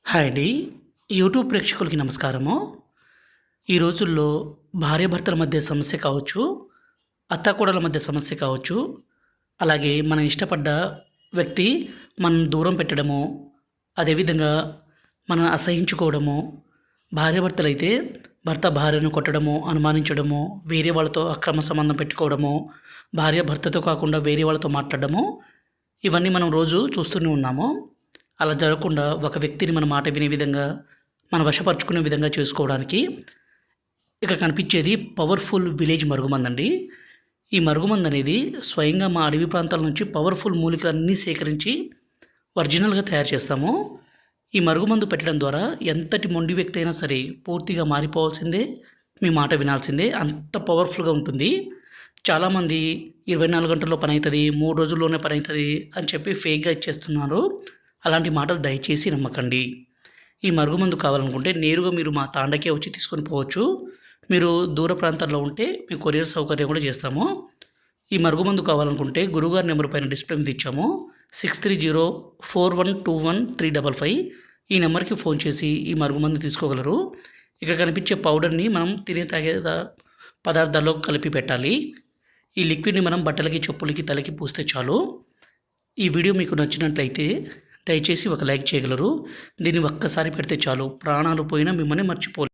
Hi అండి. YouTube ప్రేక్షకులకి నమస్కారము. ఈ రోజుల్లో భార్యాభర్తల మధ్య సమస్య కావచ్చు, అత్తాకోడళ్ళ మధ్య సమస్య కావచ్చు, అలాగే మనం ఇష్టపడ్డ వ్యక్తి మనల్ని దూరం పెట్టడము, అదేవిధంగా మనల్ని అసహించుకోవడము, భార్యాభర్తలైతే భర్త భార్యను కొట్టడము, అనుమానించడము, వేరే వాళ్ళతో అక్రమ సంబంధం పెట్టుకోవడము, భార్య భర్తతో కాకుండా వేరే వాళ్ళతో మాట్లాడడము, ఇవన్నీ మనం రోజు చూస్తూనే ఉన్నాము. అలా జరగకుండా ఒక వ్యక్తిని మన మాట వినే విధంగా, మన వశపరుచుకునే విధంగా చేసుకోవడానికి ఇక్కడ కనిపించేది పవర్‌ఫుల్ విలేజ్ మరుగుమందండి. ఈ మరుగుమందనేది స్వయంగా మా అడవి ప్రాంతాల నుంచి పవర్‌ఫుల్ మూలికలన్నీ సేకరించి ఒరిజినల్‌గా తయారు చేస్తాము. ఈ మరుగుమందు పెట్టడం ద్వారా ఎంతటి మొండి వ్యక్తి అయినా సరే పూర్తిగా మారిపోవాల్సిందే, మీ మాట వినాల్సిందే. అంత పవర్‌ఫుల్‌గా ఉంటుంది. చాలామంది 24 గంటల్లో పనైతది, 3 రోజుల్లోనే పనైతది అని చెప్పి ఫేక్‌గా ఇచ్చేస్తున్నారు. అలాంటి మాటలు దయచేసి నమ్మకండి. ఈ మరుగుమందు కావాలనుకుంటే నేరుగా మీరు మా తాండకే వచ్చి తీసుకొని పోవచ్చు. మీరు దూర ప్రాంతాల్లో ఉంటే మేము కొరియర్ సౌకర్యం కూడా చేస్తాము. ఈ మరుగుమందు కావాలనుకుంటే గురువుగారి నెంబర్ పైన డిస్‌ప్లే మీద ఇచ్చాము. 6304121355 ఈ నెంబర్‌కి ఫోన్ చేసి ఈ మరుగుమందు తీసుకోగలరు. ఇక్కడ కనిపించే పౌడర్‌ని మనం తినే తాగే పదార్థాల్లో కలిపి పెట్టాలి. ఈ లిక్విడ్‌ని మనం బట్టలకి, చెప్పులకి, తలకి పూస్తే చాలు. ఈ వీడియో మీకు నచ్చినట్లయితే దయచేసి ఒక లైక్ చేయగలరు. దీన్ని ఒక్కసారి పెడితే చాలు, ప్రాణాలు పోయినా మిమ్మల్ని మర్చిపోలేరు.